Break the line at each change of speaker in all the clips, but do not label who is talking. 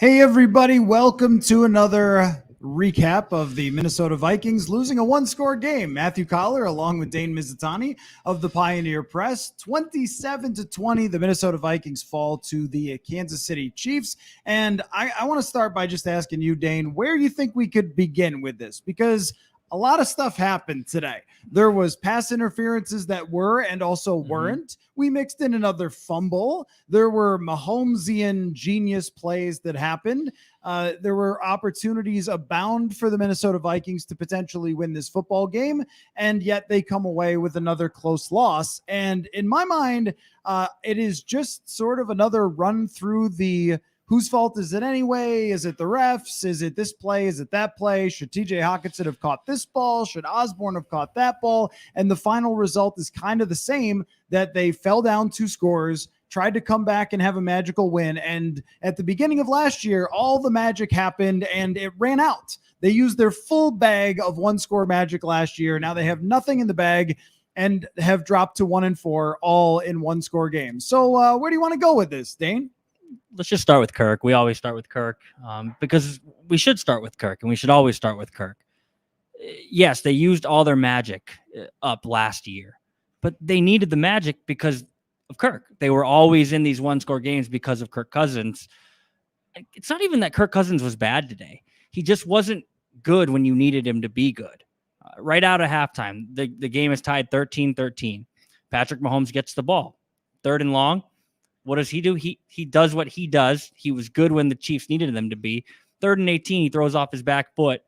Hey, everybody. Welcome to another recap of the Minnesota Vikings losing a one-score game. Matthew Coller, along with Dane Mizutani of the Pioneer Press, 27-20. The Minnesota Vikings fall to the Kansas City Chiefs. And I want to start by just asking you, Dane, where you think we could begin with this? Because a lot of stuff happened today. There was pass interferences that were and also weren't. We mixed in another fumble. There were Mahomesian genius plays that happened. There were opportunities abound for the Minnesota Vikings to potentially win this football game, and yet they come away with another close loss. And in my mind, it is just sort of another run through the whose fault is it anyway? Is it the refs? Is it this play? Is it that play? Should TJ Hockenson have caught this ball? Should Osborne have caught that ball? And the final result is kind of the same, that they fell down 2 scores, tried to come back and have a magical win. And at the beginning of last year, all the magic happened and it ran out. They used their full bag of 1-score magic last year. Now they have nothing in the bag and have dropped to 1-4 all in 1-score games. So where do you want to go with this, Dane?
Let's just start with Kirk. We always start with Kirk because we should start with Kirk, and we should always start with Kirk. Yes, they used all their magic up last year, but they needed the magic because of Kirk. They were always in these 1-score games because of Kirk Cousins. It's not even that Kirk Cousins was bad today. He just wasn't good when you needed him to be good. Right out of halftime, the game is tied 13-13. Patrick Mahomes gets the ball. 3rd and long. What does he do? He does what he does. He was good when the Chiefs needed them to be. 3rd and 18, he throws off his back foot,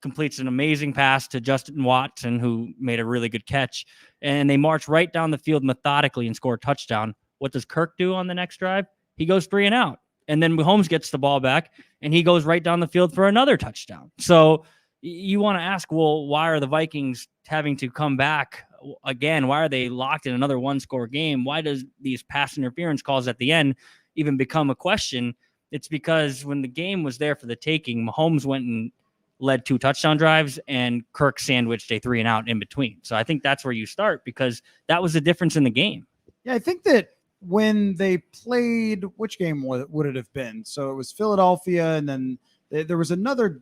completes an amazing pass to Justin Watson, who made a really good catch. And they march right down the field methodically and score a touchdown. What does Kirk do on the next drive? He goes 3 and out. And then Mahomes gets the ball back, and he goes right down the field for another touchdown. So you want to ask, well, why are the Vikings having to come back again? Why are they locked in another 1-score game? Why does these pass interference calls at the end even become a question? It's because when the game was there for the taking, Mahomes went and led 2 touchdown drives, and Kirk sandwiched a 3 and out in between. So I think that's where you start, because that was the difference in the game.
Yeah, I think that when they played, which game would it have been? So it was Philadelphia, and then there was another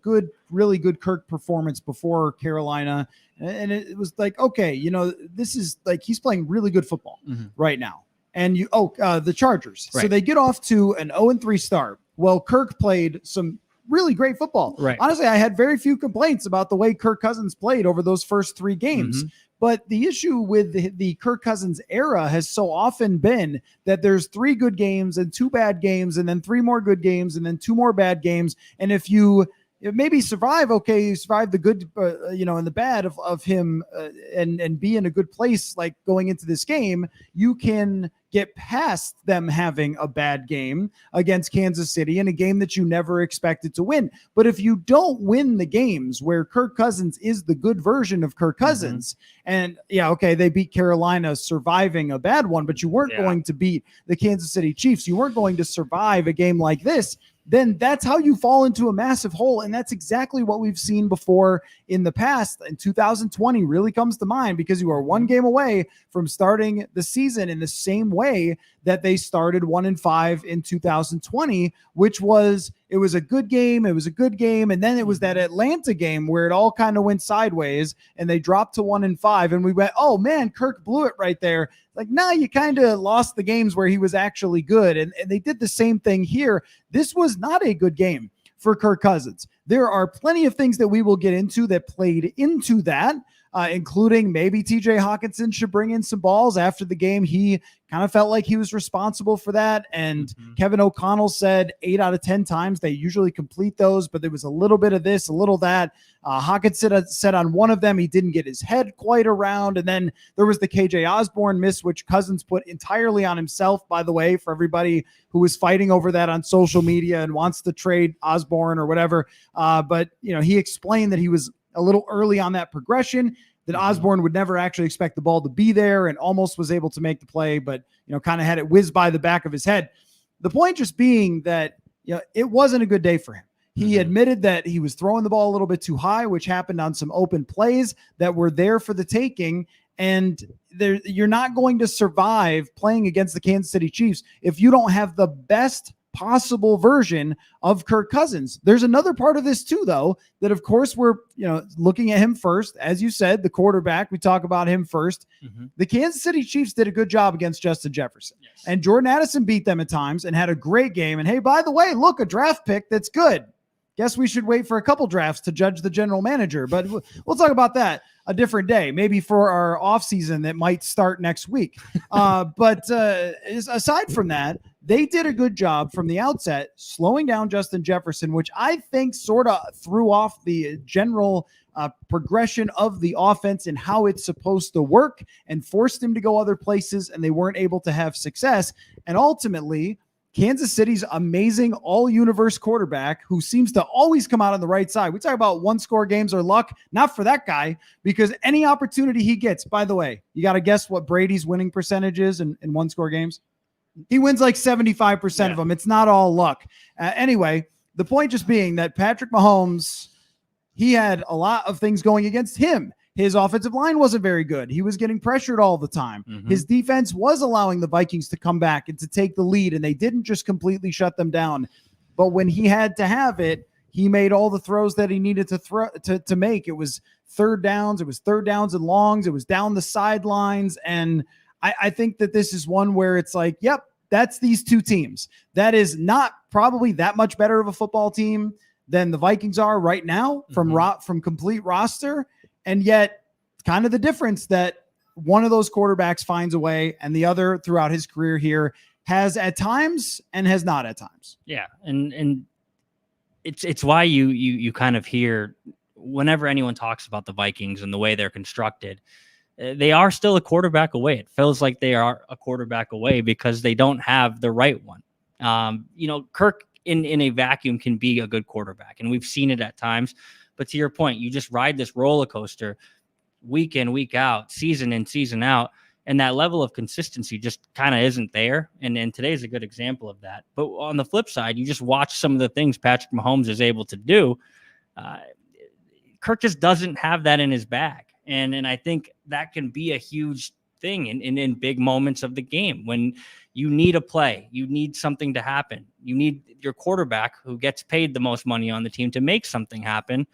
really good Kirk performance before Carolina. And it was like, okay, this is like, he's playing really good football right now. And the Chargers. Right. So they get off to an 0-3 start. Well, Kirk played some really great football. Right. Honestly, I had very few complaints about the way Kirk Cousins played over those first 3 games. But the issue with the Kirk Cousins era has so often been that there's 3 good games and 2 bad games, and then 3 more good games, and then 2 more bad games. And if you maybe survive, okay, you survive the good, and the bad of him and be in a good place, like going into this game, you can get past them having a bad game against Kansas City in a game that you never expected to win. But if you don't win the games where Kirk Cousins is the good version of Kirk Cousins, and they beat Carolina surviving a bad one, but you weren't going to beat the Kansas City Chiefs. You weren't going to survive a game like this. Then that's how you fall into a massive hole. And that's exactly what we've seen before in the past. And 2020 really comes to mind, because you are 1 game away from starting the season in the same way that they started 1-5 in 2020, which was, it was a good game. It was a good game. And then it was that Atlanta game where it all kind of went sideways and they dropped to 1-5. And we went, oh man, Kirk blew it right there. Like, nah, you kind of lost the games where he was actually good. And they did the same thing here. This was not a good game for Kirk Cousins. There are plenty of things that we will get into that played into that, including maybe TJ Hockenson should bring in some balls after the game. He kind of felt like he was responsible for that. And Kevin O'Connell said 8 out of 10 times they usually complete those, but there was a little bit of this, a little that. Hockenson said on one of them he didn't get his head quite around. And then there was the KJ Osborne miss, which Cousins put entirely on himself, by the way, for everybody who was fighting over that on social media and wants to trade Osborne or whatever. But he explained that he was a little early on that progression, that Osborne would never actually expect the ball to be there, and almost was able to make the play, but kind of had it whiz by the back of his head. The point just being that it wasn't a good day for him. He admitted that he was throwing the ball a little bit too high, which happened on some open plays that were there for the taking. And you're not going to survive playing against the Kansas City Chiefs if you don't have the best possible version of Kirk Cousins. There's another part of this too, though, that of course we're looking at him first. As you said, the quarterback, we talk about him first. The Kansas City Chiefs did a good job against Justin Jefferson.
Yes.
And Jordan Addison beat them at times and had a great game. And hey, by the way, look, a draft pick that's good. Guess we should wait for a couple drafts to judge the general manager, but we'll talk about that a different day, maybe for our offseason that might start next week. But aside from that, they did a good job from the outset slowing down Justin Jefferson, which I think sort of threw off the general progression of the offense and how it's supposed to work and forced him to go other places, and they weren't able to have success. And ultimately, Kansas City's amazing all-universe quarterback who seems to always come out on the right side. We talk about one-score games or luck. Not for that guy, because any opportunity he gets, by the way, you got to guess what Brady's winning percentage is in one-score games? He wins like 75% of them. It's not all luck. Anyway, the point just being that Patrick Mahomes, he had a lot of things going against him. His offensive line wasn't very good. He was getting pressured all the time. His defense was allowing the Vikings to come back and to take the lead, and they didn't just completely shut them down. But when he had to have it, he made all the throws that he needed to make. It was third downs. It was third downs and longs. It was down the sidelines. And I think that this is one where it's like, yep, that's these two teams. That is not probably that much better of a football team than the Vikings are right now from complete roster. And yet kind of the difference that one of those quarterbacks finds a way and the other throughout his career here has at times and has not at times.
Yeah. And it's why you kind of hear whenever anyone talks about the Vikings and the way they're constructed, they are still a quarterback away. It feels like they are a quarterback away because they don't have the right one. Kirk in a vacuum can be a good quarterback, and we've seen it at times. But to your point, you just ride this roller coaster week in, week out, season in, season out, and that level of consistency just kind of isn't there. And today's a good example of that. But on the flip side, you just watch some of the things Patrick Mahomes is able to do. Kirk just doesn't have that in his bag. And I think that can be a huge thing in big moments of the game when you need a play, you need something to happen. You need your quarterback who gets paid the most money on the team to make something happen.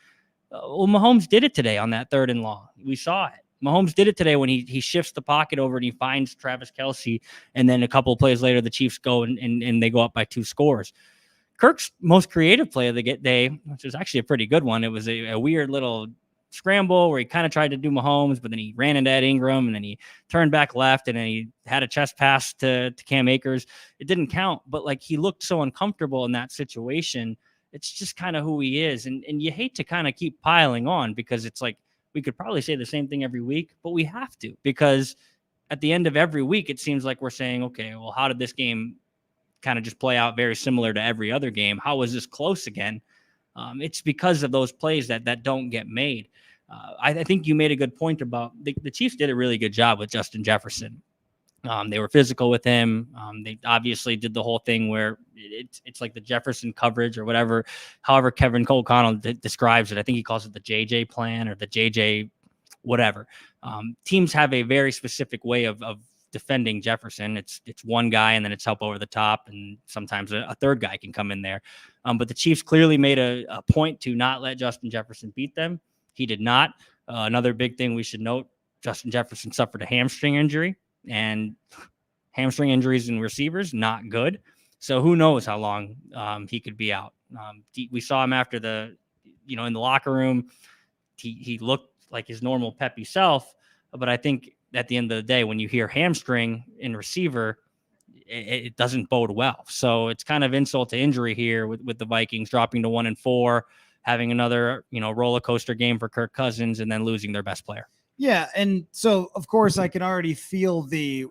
Well, Mahomes did it today on that 3rd and long. We saw it. Mahomes did it today when he shifts the pocket over and he finds Travis Kelce. And then a couple of plays later, the Chiefs go and they go up by 2 scores. Kirk's most creative play of the day, which was actually a pretty good one. It was a weird little scramble where he kind of tried to do Mahomes, but then he ran into Ed Ingram and then he turned back left and then he had a chest pass to Cam Akers. It didn't count, but like he looked so uncomfortable in that situation. It's just kind of who he is. And you hate to kind of keep piling on because it's like, we could probably say the same thing every week, but we have to, because at the end of every week, it seems like we're saying, okay, well, how did this game kind of just play out very similar to every other game? How was this close again? It's because of those plays that don't get made. I think you made a good point about the Chiefs did a really good job with Justin Jefferson. They were physical with him. They obviously did the whole thing where it's like the Jefferson coverage or whatever, however Kevin O'Connell describes it. I think he calls it the JJ plan or the JJ whatever. Teams have a very specific way of defending Jefferson. It's one guy and then it's help over the top, and sometimes a third guy can come in there. But the Chiefs clearly made a point to not let Justin Jefferson beat them. He did not. Another big thing we should note, Justin Jefferson suffered a hamstring injury, and hamstring injuries in receivers, not good. So who knows how long he could be out. We saw him after in the locker room. He looked like his normal peppy self, but I think at the end of the day, when you hear hamstring in receiver, it doesn't bode well. So it's kind of insult to injury here with the Vikings dropping to 1-4, having another, roller coaster game for Kirk Cousins, and then losing their best player.
Yeah, and so, of course, I can already feel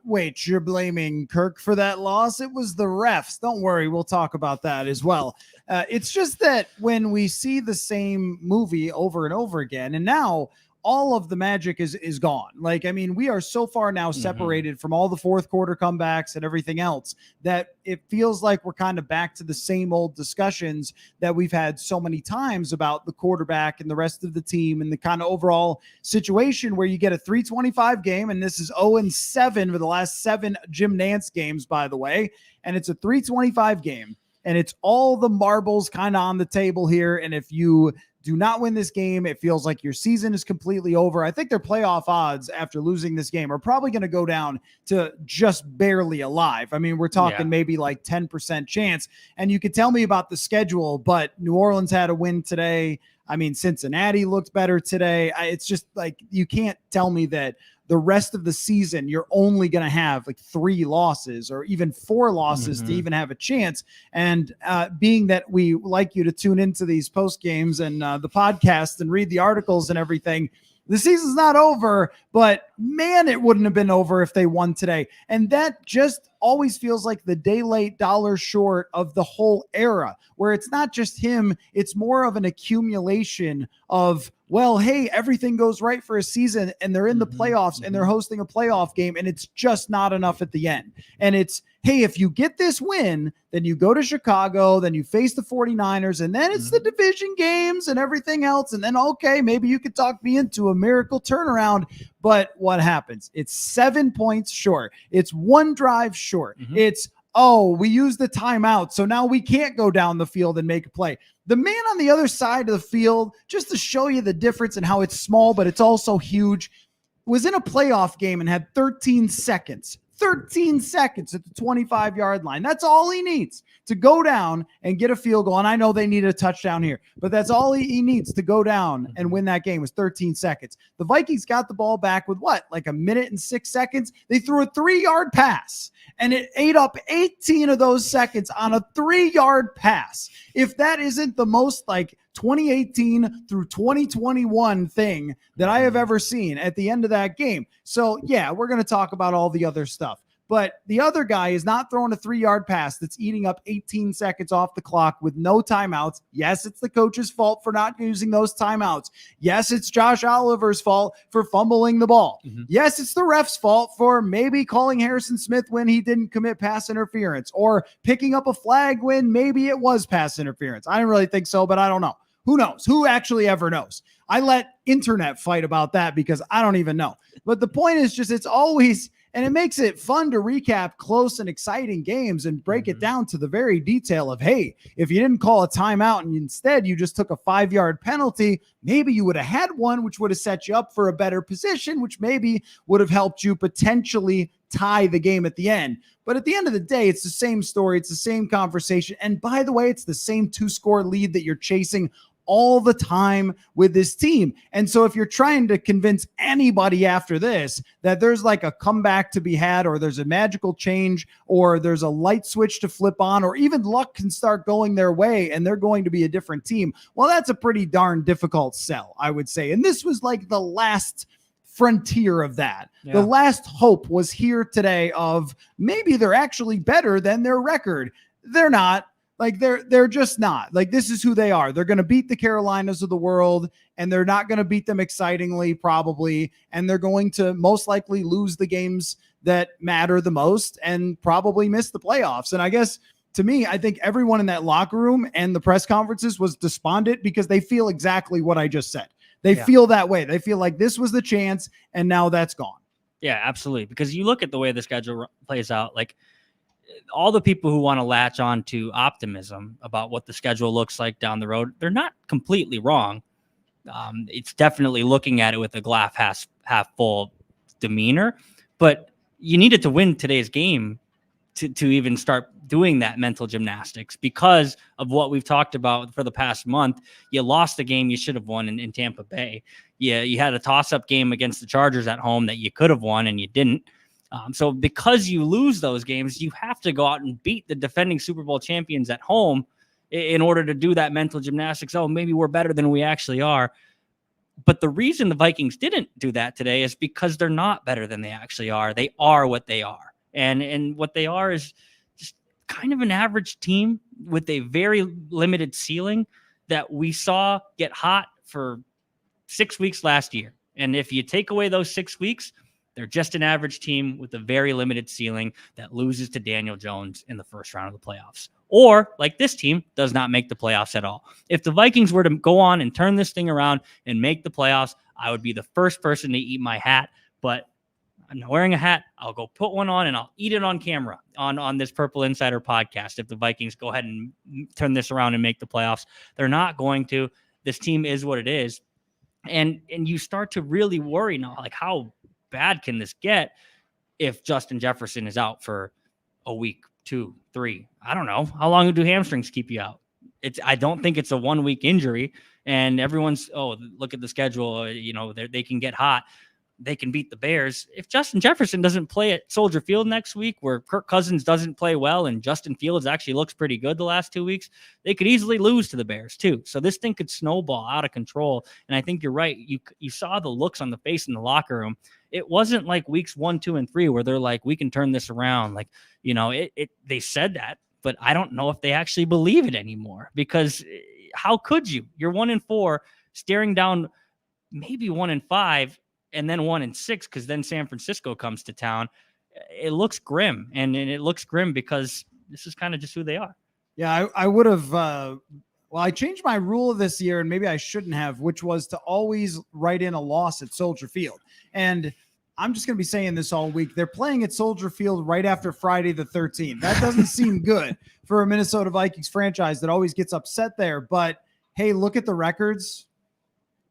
wait, you're blaming Kirk for that loss? It was the refs. Don't worry, we'll talk about that as well. It's just that when we see the same movie over and over again, and now all of the magic is gone. Like, I mean, we are so far now separated from all the fourth quarter comebacks and everything else that it feels like we're kind of back to the same old discussions that we've had so many times about the quarterback and the rest of the team and the kind of overall situation where you get a 325 game, and this is 0-7 for the last 7 Jim Nantz games, by the way, and it's a 325 game. and it's all the marbles kind of on the table here. And if you do not win this game, it feels like your season is completely over. I think their playoff odds after losing this game are probably going to go down to just barely alive. I mean, we're talking maybe like 10% chance. And you could tell me about the schedule, but New Orleans had a win today. I mean, Cincinnati looked better today. It's just like, you can't tell me that the rest of the season, you're only going to have like 3 losses or even 4 losses to even have a chance. And being that we like you to tune into these post games and the podcast and read the articles and everything, the season's not over, but man, it wouldn't have been over if they won today. And that just always feels like the day late, dollar short of the whole era, where it's not just him, it's more of an accumulation of, well, hey, everything goes right for a season and they're in the playoffs and they're hosting a playoff game and it's just not enough at the end. And it's, hey, if you get this win, then you go to Chicago, then you face the 49ers, and then it's the division games and everything else. And then, okay, maybe you could talk me into a miracle turnaround. But what happens? It's 7 points short. It's 1 drive short. It's, oh, we used the timeout, so now we can't go down the field and make a play. The man on the other side of the field, just to show you the difference and how it's small, but it's also huge, was in a playoff game and had 13 seconds. 13 seconds at the 25-yard line. That's all he needs to go down and get a field goal. And I know they need a touchdown here, but that's all he needs to go down and win that game was 13 seconds. The Vikings got the ball back with what? Like a minute and 6 seconds. They threw a 3-yard pass and it ate up 18 of those seconds on a 3-yard pass. If that isn't the most like 2018 through 2021 thing that I have ever seen at the end of that game. So yeah, we're going to talk about all the other stuff, but the other guy is not throwing a 3-yard pass that's eating up 18 seconds off the clock with no timeouts. Yes, it's the coach's fault for not using those timeouts. Yes, it's Josh Oliver's fault for fumbling the ball. Yes, it's the ref's fault for maybe calling Harrison Smith when he didn't commit pass interference or picking up a flag when maybe it was pass interference. I didn't really think so, but I don't know. Who knows? Who actually ever knows? I let internet fight about that because I don't even know. But the point is just, it's always, and it makes it fun to recap close and exciting games and break it down to the very detail of, hey, if you didn't call a timeout and instead you just took a 5-yard penalty, maybe you would have had one, which would have set you up for a better position, which maybe would have helped you potentially tie the game at the end. But at the end of the day, it's the same story. It's the same conversation. And by the way, it's the same 2-score lead that you're chasing all the time with this team. And so if you're trying to convince anybody after this that there's like a comeback to be had, or there's a magical change, or there's a light switch to flip on, or even luck can start going their way and they're going to be a different team, well, that's a pretty darn difficult sell, I would say. And this was like the last frontier of that. The last hope was here today of maybe they're actually better than their record. They're not. Like they're just not. Like, this is who they are. They're going to beat the Carolinas of the world, and they're not going to beat them excitingly, probably. And they're going to most likely lose the games that matter the most and probably miss the playoffs. And I guess, to me, I think everyone in that locker room and the press conferences was despondent because they feel exactly what I just said. They feel that way. They feel like this was the chance and now that's gone.
Yeah, absolutely. Because you look at the way the schedule plays out, like, all the people who want to latch on to optimism about what the schedule looks like down the road, they're not completely wrong. It's definitely looking at it with a glass half full demeanor, but you needed to win today's game to even start doing that mental gymnastics because of what we've talked about for the past month. You lost the game you should have won in Tampa Bay. Yeah, you had a toss-up game against the Chargers at home that you could have won and you didn't. So because you lose those games, you have to go out and beat the defending Super Bowl champions at home in order to do that mental gymnastics. Oh, maybe we're better than we actually are. But the reason the Vikings didn't do that today is because they're not better than they actually are. They are what they are. And what they are is just kind of an average team with a very limited ceiling that we saw get hot for 6 weeks last year. And if you take away those 6 weeks, they're just an average team with a very limited ceiling that loses to Daniel Jones in the first round of the playoffs. Or, like this team, does not make the playoffs at all. If the Vikings were to go on and turn this thing around and make the playoffs, I would be the first person to eat my hat. But I'm not wearing a hat. I'll go put one on and I'll eat it on camera on this Purple Insider podcast. If the Vikings go ahead and turn this around and make the playoffs, they're not going to. This team is what it is. And you start to really worry now, like how bad can this get if Justin Jefferson is out for a week, 2, 3? I don't know. How long do hamstrings keep you out? I don't think it's a 1-week injury. And everyone's, look at the schedule. They can get hot. They can beat the Bears. If Justin Jefferson doesn't play at Soldier Field next week, where Kirk Cousins doesn't play well and Justin Fields actually looks pretty good the last 2 weeks, they could easily lose to the Bears too. So this thing could snowball out of control. And I think you're right. You saw the looks on the face in the locker room. It wasn't like weeks 1, 2, and 3 where they're like, we can turn this around. Like, they said that, but I don't know if they actually believe it anymore, because how could you? You're 1-4, staring down maybe 1-5, and then 1-6, because then San Francisco comes to town. It looks grim, and it looks grim because this is kind of just who they are.
Yeah, I would have. I changed my rule this year, and maybe I shouldn't have, which was to always write in a loss at Soldier Field. And I'm just going to be saying this all week. They're playing at Soldier Field right after Friday the 13th. That doesn't seem good for a Minnesota Vikings franchise that always gets upset there. But hey, look at the records.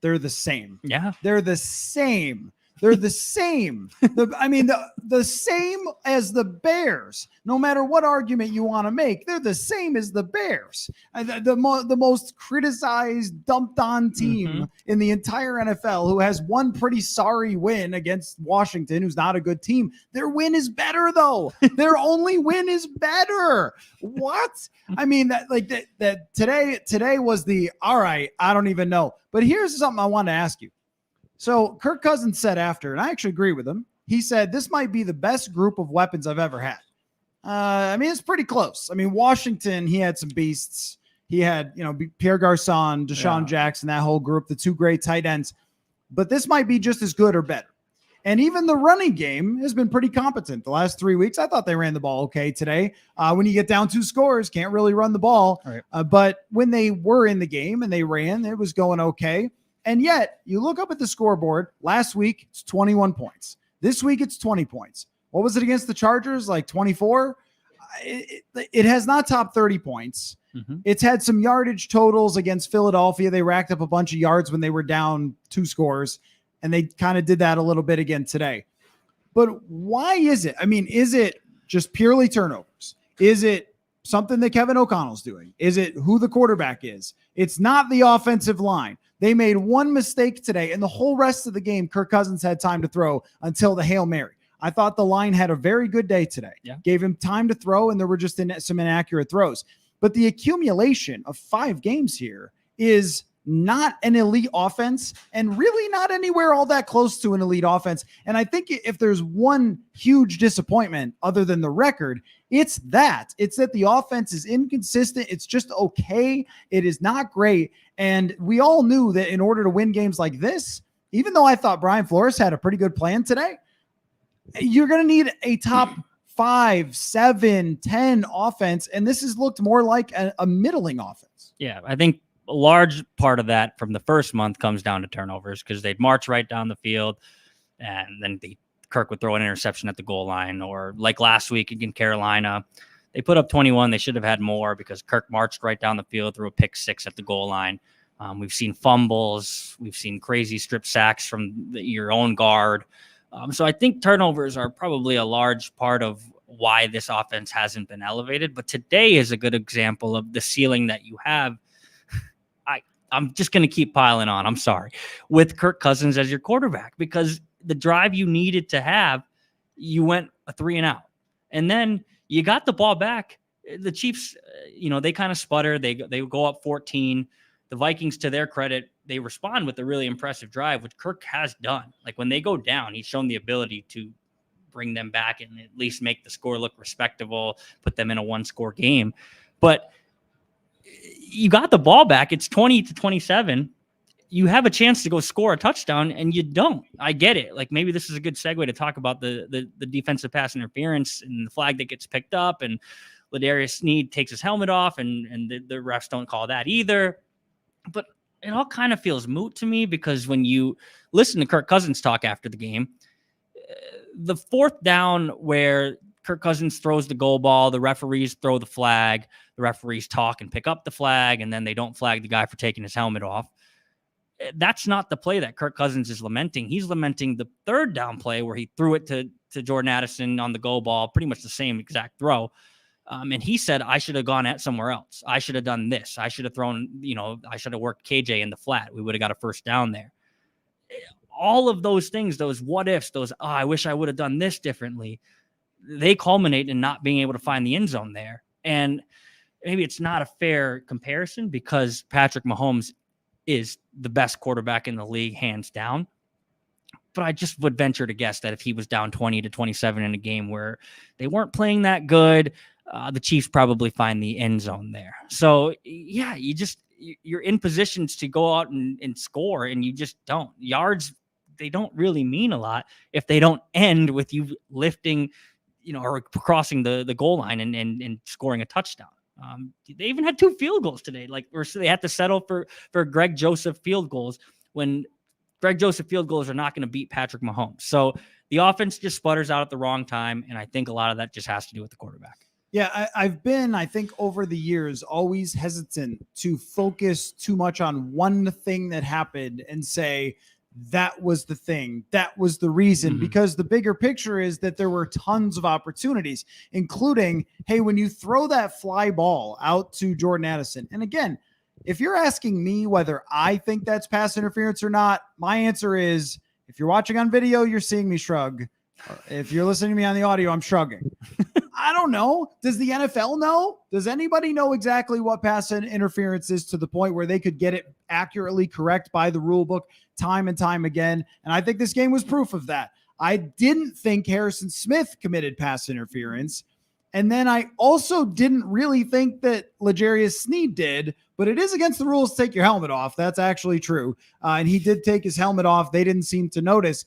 They're the same.
Yeah.
They're the same. They're the same. The same as the Bears. No matter what argument you want to make, they're the same as the Bears. The most criticized, dumped on team in the entire NFL, who has one pretty sorry win against Washington, who's not a good team. Their win is better, though. Their only win is better. What? That today was the, all right, I don't even know. But here's something I want to ask you. So Kirk Cousins said after, and I actually agree with him, he said, this might be the best group of weapons I've ever had. It's pretty close. Washington, he had some beasts. He had, Pierre Garçon, Deshaun Jackson, that whole group, the 2 great tight ends. But this might be just as good or better. And even the running game has been pretty competent the last 3 weeks. I thought they ran the ball okay today. When you get down 2 scores, can't really run the ball.
Right.
But when they were in the game and they ran, it was going okay. And yet, you look up at the scoreboard. Last week, it's 21 points. This week, it's 20 points. What was it against the Chargers? Like 24? It has not topped 30 points. Mm-hmm. It's had some yardage totals against Philadelphia. They racked up a bunch of yards when they were down 2 scores, and they kind of did that a little bit again today. But why is it? Is it just purely turnovers? Is it something that Kevin O'Connell's doing? Is it who the quarterback is? It's not the offensive line. They made one mistake today, and the whole rest of the game, Kirk Cousins had time to throw until the Hail Mary. I thought the line had a very good day today. Yeah. Gave him time to throw, and there were just some inaccurate throws. But the accumulation of 5 games here is not an elite offense, and really not anywhere all that close to an elite offense. And I think if there's one huge disappointment other than the record, it's that the offense is inconsistent. It's just okay. It is not great. And we all knew that in order to win games like this, even though I thought Brian Flores had a pretty good plan today, you're going to need a top 5, 7, 10 offense. And this has looked more like a middling offense.
Yeah, I think a large part of that from the first month comes down to turnovers, because they'd march right down the field, and then Kirk would throw an interception at the goal line. Or like last week against Carolina, they put up 21. They should have had more because Kirk marched right down the field, threw a pick 6 at the goal line. We've seen fumbles. We've seen crazy strip sacks from your own guard. So I think turnovers are probably a large part of why this offense hasn't been elevated. But today is a good example of the ceiling that you have. I'm just going to keep piling on. I'm sorry. With Kirk Cousins as your quarterback, because the drive you needed to have, you went a 3 and out. And then you got the ball back. The Chiefs, they kind of sputter. They go up 14. The Vikings, to their credit, they respond with a really impressive drive, which Kirk has done. Like when they go down, he's shown the ability to bring them back and at least make the score look respectable, put them in a 1-score game. But you got the ball back. It's 20-27. You have a chance to go score a touchdown, and you don't. I get it. Like maybe this is a good segue to talk about the defensive pass interference and the flag that gets picked up, and Ladarius Sneed takes his helmet off, and the refs don't call that either. But it all kind of feels moot to me, because when you listen to Kirk Cousins talk after the game, the fourth down where Kirk Cousins throws the goal ball, the referees throw the flag, the referees talk and pick up the flag, and then they don't flag the guy for taking his helmet off. That's not the play that Kirk Cousins is lamenting. He's lamenting the third down play where he threw it to Jordan Addison on the goal ball, pretty much the same exact throw. And he said, I should have gone at somewhere else. I should have done this. I should have thrown, I should have worked KJ in the flat. We would have got a first down there. All of those things, those what ifs, I wish I would have done this differently, they culminate in not being able to find the end zone there. And maybe it's not a fair comparison because Patrick Mahomes is the best quarterback in the league, hands down. But I just would venture to guess that if he was down 20-27 in a game where they weren't playing that good, the Chiefs probably find the end zone there. So, yeah, you're in positions to go out and score, and you just don't. Yards, they don't really mean a lot if they don't end with you lifting, or crossing the goal line and scoring a touchdown. They even had 2 field goals today. So they had to settle for Greg Joseph field goals when Greg Joseph field goals are not going to beat Patrick Mahomes. So the offense just sputters out at the wrong time. And I think a lot of that just has to do with the quarterback.
Yeah, I've been, I think over the years, always hesitant to focus too much on one thing that happened and say, that was the thing, that was the reason, because the bigger picture is that there were tons of opportunities, including, hey, when you throw that fly ball out to Jordan Addison. And again, if you're asking me whether I think that's pass interference or not, my answer is, if you're watching on video, you're seeing me shrug. If you're listening to me on the audio, I'm shrugging. I don't know. Does the NFL know? Does anybody know exactly what pass interference is to the point where they could get it accurately correct by the rule book time and time again? And I think this game was proof of that. I didn't think Harrison Smith committed pass interference. And then I also didn't really think that L'Jarius Sneed did, but it is against the rules to take your helmet off. That's actually true. And he did take his helmet off. They didn't seem to notice.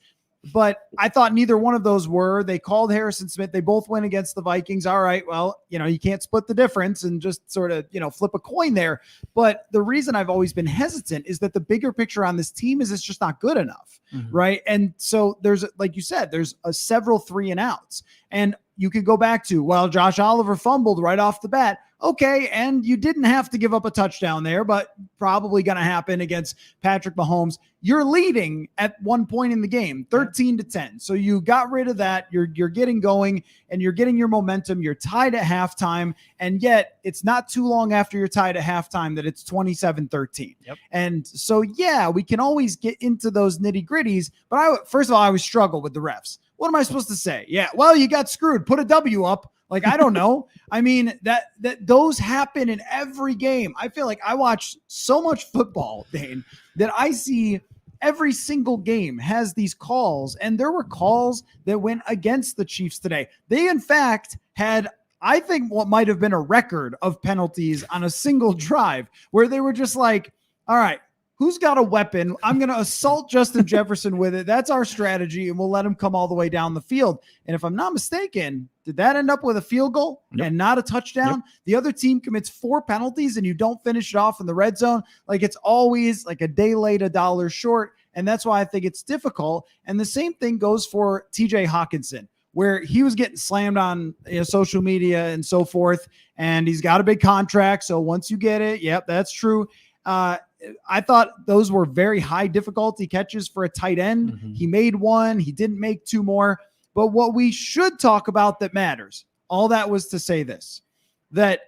But I thought neither one of those were. They called Harrison Smith. They both went against the Vikings. All right, well, you can't split the difference and just sort of, flip a coin there. But the reason I've always been hesitant is that the bigger picture on this team is it's just not good enough, right? And so there's, like you said, there's several 3-and-outs. And you could go back to, well, Josh Oliver fumbled right off the bat. Okay, and you didn't have to give up a touchdown there, but probably going to happen against Patrick Mahomes. You're leading at one point in the game, 13-10. So you got rid of that. You're getting going, and you're getting your momentum. You're tied at halftime, and yet it's not too long after you're tied at halftime that it's 27-13.
Yep. And
so, yeah, we can always get into those nitty-gritties, but first of all, I always struggle with the refs. What am I supposed to say? Yeah, well, you got screwed. Put a W up. I don't know. I mean, that those happen in every game. I feel like I watch so much football, Dane, that I see every single game has these calls, and there were calls that went against the Chiefs today. They, in fact, had, I think, what might have been a record of penalties on a single drive where they were just like, all right, who's got a weapon? I'm going to assault Justin Jefferson with it. That's our strategy, and we'll let him come all the way down the field. And if I'm not mistaken, did that end up with a field goal and not a touchdown? Yep. The other team commits 4 penalties, and you don't finish it off in the red zone. It's always like a day late, $1 short, and that's why I think it's difficult. And the same thing goes for TJ Hawkinson, where he was getting slammed on social media and so forth, and he's got a big contract, so once you get it, yep, that's true. I thought those were very high difficulty catches for a tight end. He made 1. He didn't make 2 more. But what we should talk about that matters, all that was to say this, that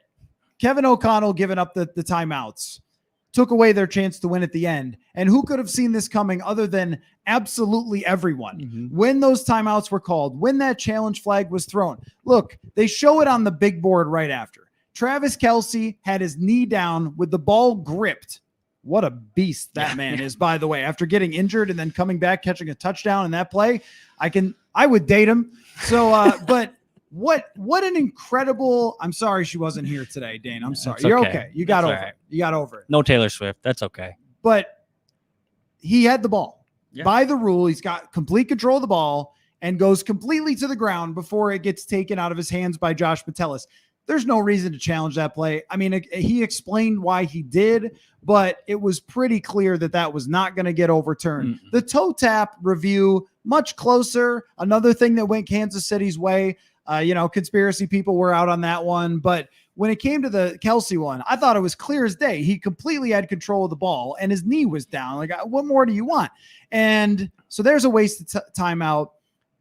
Kevin O'Connell giving up the timeouts took away their chance to win at the end. And who could have seen this coming other than absolutely everyone? When those timeouts were called, when that challenge flag was thrown. Look, they show it on the big board right after. Travis Kelce had his knee down with the ball gripped. What a beast that man is, by the way. After getting injured and then coming back, catching a touchdown in that play, I would date him. So, but what an incredible, I'm sorry she wasn't here today, Dane. I'm sorry. You're okay. You got over it. You got over it.
No Taylor Swift. That's okay.
But he had the ball. By the rule, he's got complete control of the ball and goes completely to the ground before it gets taken out of his hands by Josh Metellus. There's no reason to challenge that play. I mean, he explained why he did, but it was pretty clear that was not going to get overturned. The toe tap review much closer. Another thing that went Kansas City's way. Conspiracy people were out on that one, but when it came to the Kelsey one, I thought it was clear as day. He completely had control of the ball and his knee was down. Like, what more do you want? And so there's a wasted timeout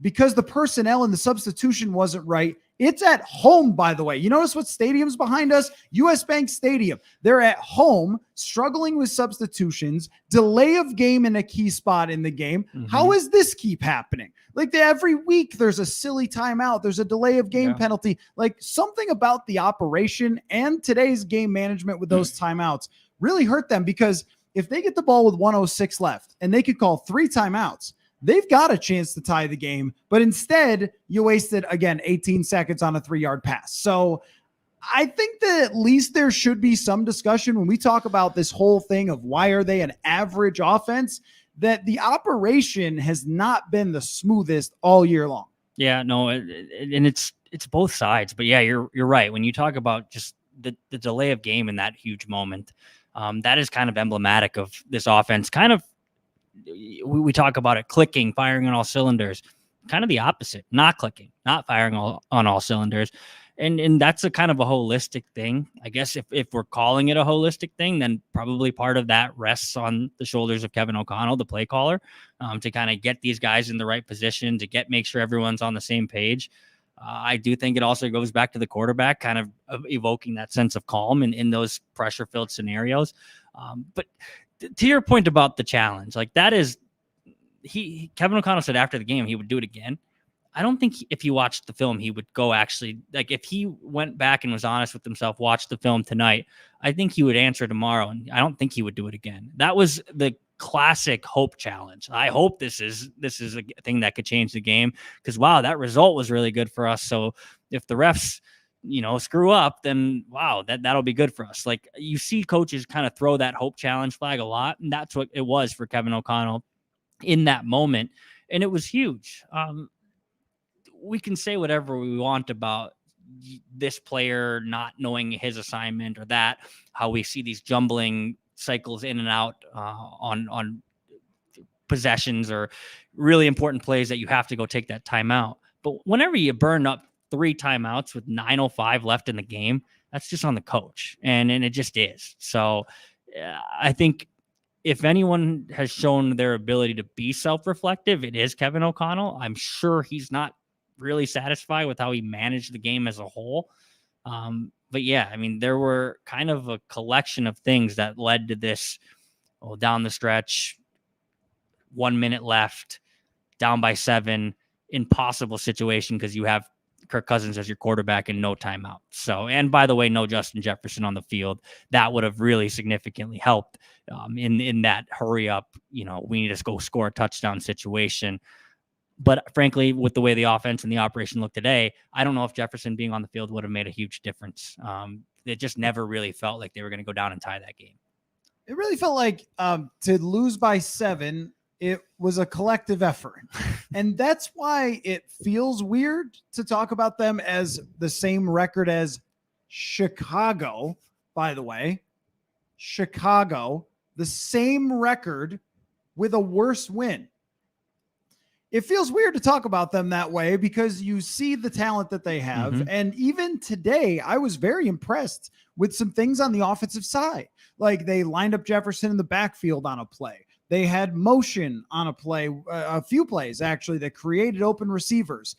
because the personnel and the substitution wasn't right. It's at home, by the way. You notice what stadium's behind us? US Bank Stadium. They're at home, struggling with substitutions, delay of game in a key spot in the game. Mm-hmm. How does this keep happening? Like every week there's a silly timeout. There's a delay of game penalty. Like something about the operation and today's game management with those timeouts really hurt them, because if they get the ball with 1:06 left and they could call 3 timeouts, they've got a chance to tie the game, but instead you wasted, again, 18 seconds on a 3-yard pass. So I think that at least there should be some discussion when we talk about this whole thing of why are they an average offense, that the operation has not been the smoothest all year long.
Yeah, no, and it's both sides, but yeah, you're right. When you talk about just the delay of game in that huge moment, that is kind of emblematic of this offense. Kind of, we talk about it clicking, firing on all cylinders, kind of the opposite, not clicking, not firing on all cylinders. And that's a kind of a holistic thing. I guess if we're calling it a holistic thing, then probably part of that rests on the shoulders of Kevin O'Connell, the play caller, to kind of get these guys in the right position, to make sure everyone's on the same page. I do think it also goes back to the quarterback, kind of evoking that sense of calm in those pressure-filled scenarios. But to your point about the challenge, like that is, Kevin O'Connell said after the game he would do it again. I don't think if he watched the film, he would go actually, like if he went back and was honest with himself, watched the film tonight, I think he would answer tomorrow. And I don't think he would do it again. That was the classic hope challenge. I hope this is a thing that could change the game, because wow, that result was really good for us. So if the refs, screw up, then wow, that'll be good for us. Like you see coaches kind of throw that hope challenge flag a lot. And that's what it was for Kevin O'Connell in that moment. And it was huge. We can say whatever we want about this player not knowing his assignment or that, how we see these jumbling cycles in and out on possessions or really important plays that you have to go take that timeout. But whenever you burn up 3 timeouts with 9:05 left in the game, that's just on the coach. And it just is. So I think if anyone has shown their ability to be self-reflective, it is Kevin O'Connell. I'm sure he's not really satisfied with how he managed the game as a whole. But yeah, I mean, there were kind of a collection of things that led to this down the stretch, 1 minute left, down by 7, impossible situation because you have Kirk Cousins as your quarterback and no timeout. So, and by the way, no Justin Jefferson on the field. That would have really significantly helped in that hurry up, we need to go score a touchdown situation. But frankly, with the way the offense and the operation looked today, I don't know if Jefferson being on the field would have made a huge difference. It just never really felt like they were going to go down and tie that game.
It really felt like to lose by 7, it was a collective effort. And that's why it feels weird to talk about them as the same record as Chicago, by the way. Chicago, the same record with a worse win. It feels weird to talk about them that way because you see the talent that they have. Mm-hmm. And even today, I was very impressed with some things on the offensive side. Like they lined up Jefferson in the backfield on a play. They had motion on a play, a few plays actually, that created open receivers.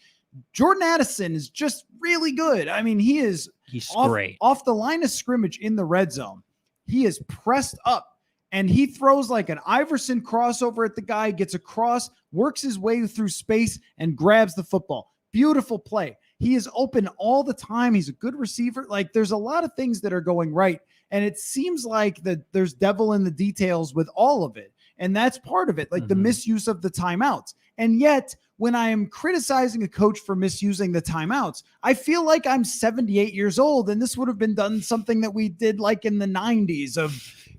Jordan Addison is just really good. I mean, he's great. Off the line of scrimmage in the red zone. He is pressed up. And he throws like an Iverson crossover at the guy, gets across, works his way through space, and grabs the football. Beautiful play. He is open all the time. He's a good receiver. Like there's a lot of things that are going right. And it seems like that there's devil in the details with all of it. And that's part of it, like the misuse of the timeouts. And yet, when I am criticizing a coach for misusing the timeouts, I feel like I'm 78 years old, and this would have been done something that we did like in the 90s of,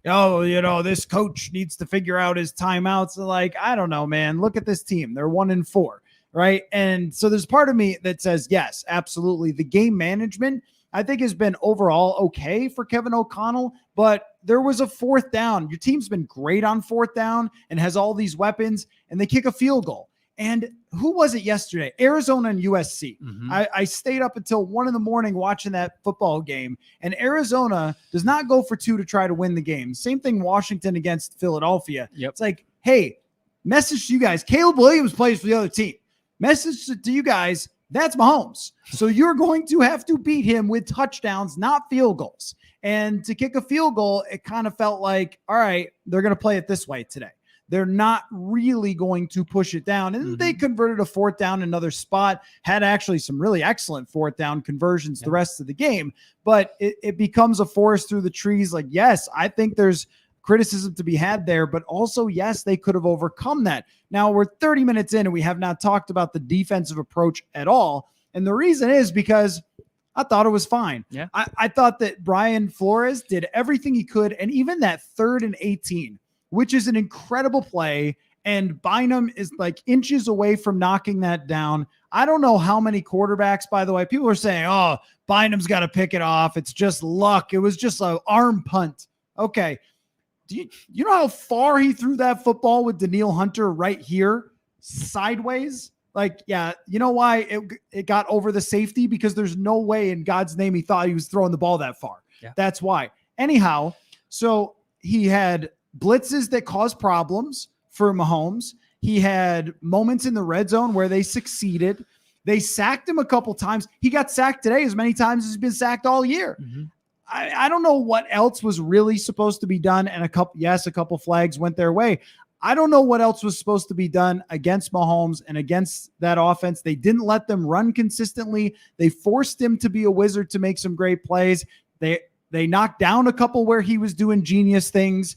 this coach needs to figure out his timeouts. Like, I don't know, man. Look at this team. They're 1-4, right? And so there's part of me that says, yes, absolutely. The game management, I think, has been overall okay for Kevin O'Connell, but there was a 4th down. Your team's been great on 4th down and has all these weapons, and they kick a field goal. And who was it yesterday? Arizona and USC. I stayed up until 1 a.m. watching that football game, and Arizona does not go for 2 to try to win the game. Same thing Washington against Philadelphia.
Yep.
It's like, hey, message to you guys. Caleb Williams plays for the other team. Message to you guys, that's Mahomes. So you're going to have to beat him with touchdowns, not field goals. And to kick a field goal, it kind of felt like, all right, they're going to play it this way today. They're not really going to push it down. And they converted a 4th down in another spot, had actually some really excellent 4th down conversions the rest of the game. But it becomes a forest through the trees. Like, yes, I think there's criticism to be had there, but also, yes, they could have overcome that. Now we're 30 minutes in and we have not talked about the defensive approach at all. And the reason is because I thought it was fine.
Yeah.
I thought that Brian Flores did everything he could. And even that 3rd and 18, which is an incredible play, and Bynum is like inches away from knocking that down. I don't know how many quarterbacks, by the way, people are saying, oh, Bynum's got to pick it off. It's just luck. It was just an arm punt. Okay. Do you know how far he threw that football with Danielle Hunter right here sideways? Like, yeah, you know why it got over the safety? Because there's no way in God's name he thought he was throwing the ball that far.
Yeah.
That's why. Anyhow, so he had blitzes that caused problems for Mahomes. He had moments in the red zone where they succeeded. They sacked him a couple times. He got sacked today as many times as he's been sacked all year. I don't know what else was really supposed to be done. And a couple flags went their way. I don't know what else was supposed to be done against Mahomes and against that offense. They didn't let them run consistently. They forced him to be a wizard to make some great plays. They knocked down a couple where he was doing genius things.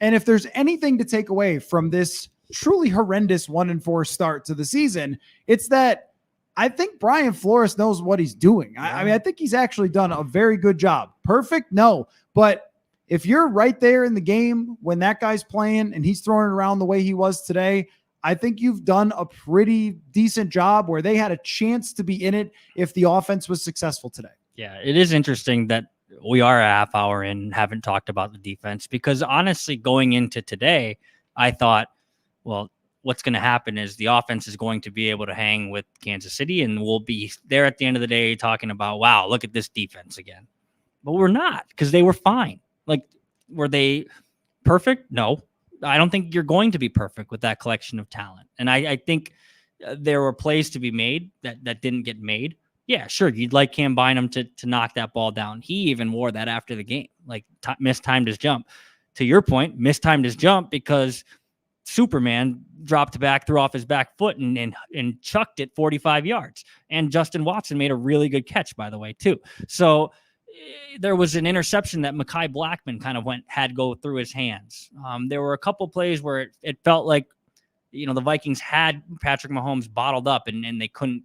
And if there's anything to take away from this truly horrendous 1-4 start to the season, it's that I think Brian Flores knows what he's doing. I mean, I think he's actually done a very good job. Perfect? No. But if you're right there in the game when that guy's playing and he's throwing it around the way he was today, I think you've done a pretty decent job where they had a chance to be in it if the offense was successful today.
Yeah, it is interesting that we are a half hour in and haven't talked about the defense, because honestly, going into today, I thought, well, what's going to happen is the offense is going to be able to hang with Kansas City, and we'll be there at the end of the day talking about, wow, look at this defense again. But we're not, because they were fine. Like, were they perfect? No. I don't think you're going to be perfect with that collection of talent. And I think there were plays to be made that didn't get made. Yeah, sure. You'd like Cam Bynum to knock that ball down. He even wore that after the game, like mistimed his jump. To your point, mistimed his jump because Superman dropped back, threw off his back foot and chucked it 45 yards. And Justin Watson made a really good catch, by the way, too. So there was an interception that Mekhi Blackman kind of had go through his hands. There were a couple plays where it felt like, the Vikings had Patrick Mahomes bottled up and they couldn't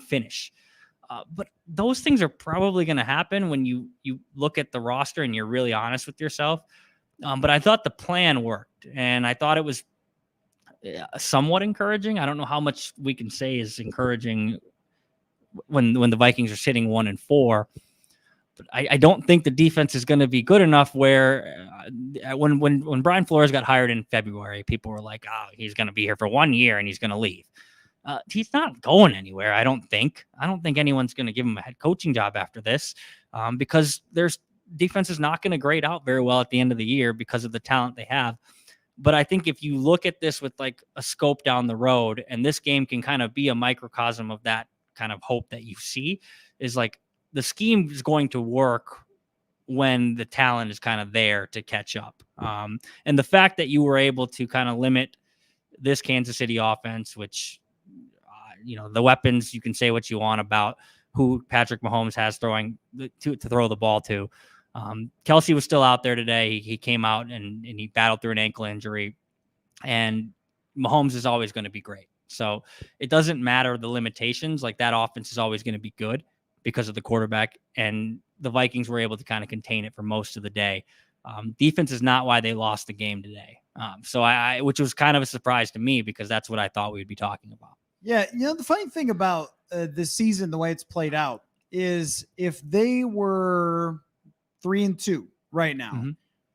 finish. But those things are probably going to happen when you look at the roster and you're really honest with yourself. But I thought the plan worked, and I thought it was somewhat encouraging. I don't know how much we can say is encouraging when the Vikings are sitting 1-4. But I don't think the defense is going to be good enough where when Brian Flores got hired in February, people were like, oh, he's going to be here for 1 year and he's going to leave. He's not going anywhere, I don't think. I don't think anyone's going to give him a head coaching job after this because defense is not going to grade out very well at the end of the year because of the talent they have. But I think if you look at this with like a scope down the road, and this game can kind of be a microcosm of that kind of hope that you see, is like the scheme is going to work when the talent is kind of there to catch up. And the fact that you were able to kind of limit this Kansas City offense, which, the weapons, you can say what you want about who Patrick Mahomes has to throw the ball to. Kelsey was still out there today. He came out and he battled through an ankle injury, and Mahomes is always going to be great. So it doesn't matter the limitations. Like, that offense is always going to be good because of the quarterback, and the Vikings were able to kind of contain it for most of the day. Defense is not why they lost the game today. So which was kind of a surprise to me because that's what I thought we'd be talking about.
Yeah. The funny thing about this season, the way it's played out, is if they were 3-2 right now,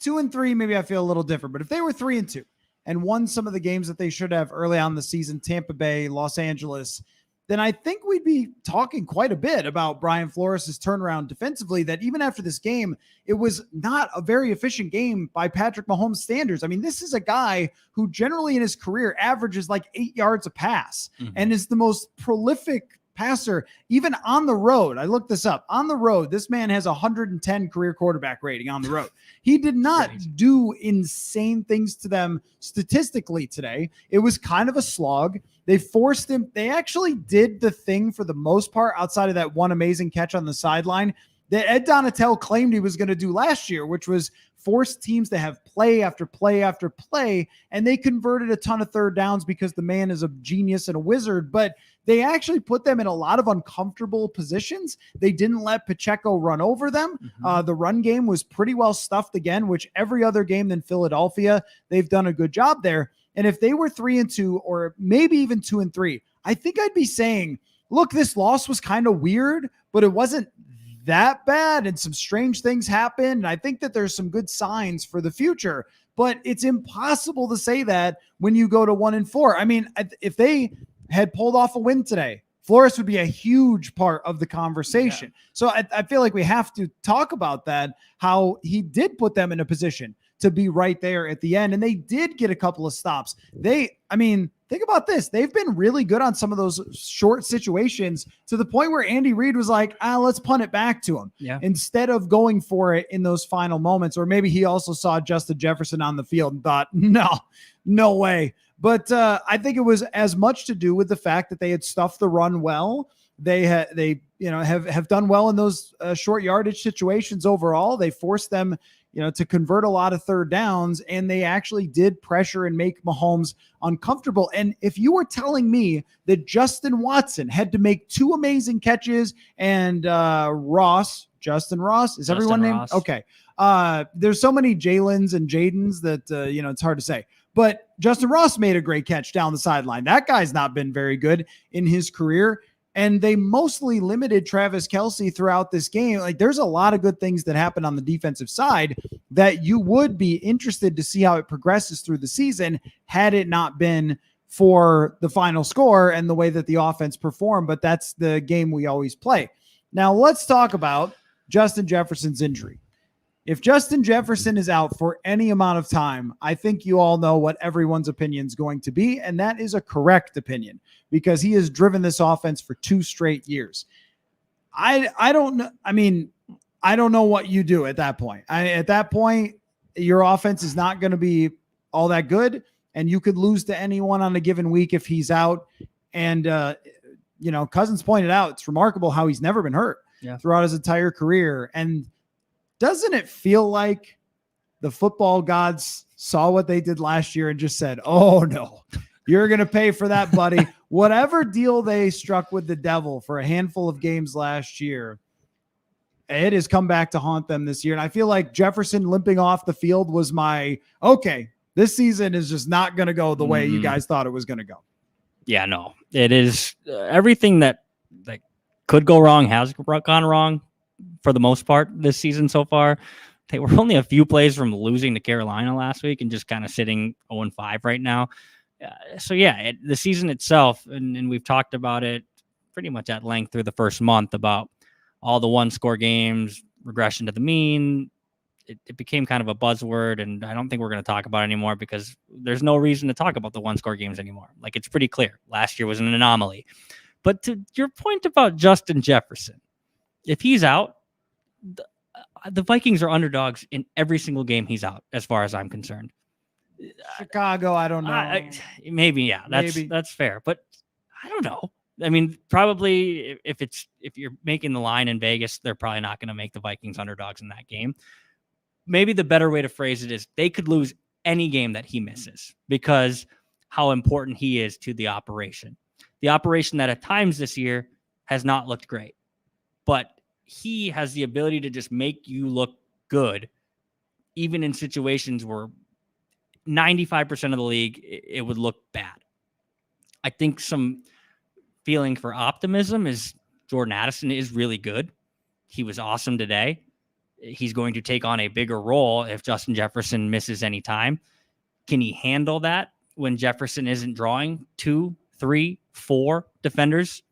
2-3, maybe I feel a little different, but if they were 3-2 and won some of the games that they should have early on in the season, Tampa Bay, Los Angeles, then I think we'd be talking quite a bit about Brian Flores' turnaround defensively, that even after this game, it was not a very efficient game by Patrick Mahomes standards. I mean, this is a guy who generally in his career averages like 8 yards a pass and is the most prolific passer, even on the road. I looked this up. On the road, this man has 110 career quarterback rating on the road. He did not do insane things to them statistically today. It was kind of a slog. They forced him. They actually did the thing for the most part outside of that one amazing catch on the sideline that Ed Donatel claimed he was going to do last year, which was force teams to have play after play after play. And they converted a ton of third downs because the man is a genius and a wizard, but they actually put them in a lot of uncomfortable positions. They didn't let Pacheco run over them. The run game was pretty well stuffed again, which every other game than Philadelphia, they've done a good job there. And if they were 3-2 or maybe even 2-3, I think I'd be saying, look, this loss was kind of weird, but it wasn't that bad. And some strange things happened. And I think that there's some good signs for the future, but it's impossible to say that when you go to 1-4. I mean, if they had pulled off a win today, Flores would be a huge part of the conversation. Yeah. So I feel like we have to talk about that, how he did put them in a position to be right there at the end. And they did get a couple of stops. Think about this. They've been really good on some of those short situations to the point where Andy Reid was like, let's punt it back to him instead of going for it in those final moments. Or maybe he also saw Justin Jefferson on the field and thought, no way. But I think it was as much to do with the fact that they had stuffed the run well. They have done well in those short yardage situations overall. They forced them, to convert a lot of third downs, and they actually did pressure and make Mahomes uncomfortable. And if you were telling me that Justin Watson had to make 2 amazing catches and Justin Ross, is everyone named? Okay. There's so many Jalen's and Jaden's that, it's hard to say. But Justin Ross made a great catch down the sideline. That guy's not been very good in his career. And they mostly limited Travis Kelce throughout this game. Like, there's a lot of good things that happen on the defensive side that you would be interested to see how it progresses through the season had it not been for the final score and the way that the offense performed. But that's the game we always play. Now, let's talk about Justin Jefferson's injury. If Justin Jefferson is out for any amount of time, I think you all know what everyone's opinion is going to be, and that is a correct opinion because he has driven this offense for 2 straight years. I don't know. I mean, I don't know what you do at that point. At that point, your offense is not going to be all that good, and you could lose to anyone on a given week if he's out. And, Cousins pointed out, it's remarkable how he's never been hurt throughout his entire career. And doesn't it feel like the football gods saw what they did last year and just said, oh, no, you're going to pay for that, buddy? Whatever deal they struck with the devil for a handful of games last year, it has come back to haunt them this year. And I feel like Jefferson limping off the field was this season is just not going to go the way you guys thought it was going to go.
Yeah, no, it is everything that could go wrong has gone wrong. For the most part this season so far. They were only a few plays from losing to Carolina last week and just kind of sitting 0-5 right now. The season itself, and we've talked about it pretty much at length through the first month about all the 1-score games, regression to the mean. It became kind of a buzzword, and I don't think we're going to talk about it anymore because there's no reason to talk about the 1-score games anymore. Like, it's pretty clear. Last year was an anomaly. But to your point about Justin Jefferson, if he's out, the Vikings are underdogs in every single game he's out, as far as I'm concerned.
Chicago, I don't know.
Maybe. That's fair. But I don't know. I mean, probably if you're making the line in Vegas, they're probably not going to make the Vikings underdogs in that game. Maybe the better way to phrase it is they could lose any game that he misses because how important he is to the operation. The operation that at times this year has not looked great. But he has the ability to just make you look good, even in situations where 95% of the league, it would look bad. I think some feeling for optimism is Jordan Addison is really good. He was awesome today. He's going to take on a bigger role if Justin Jefferson misses any time. can he handle that when Jefferson isn't drawing 2, 3, 4 defenders?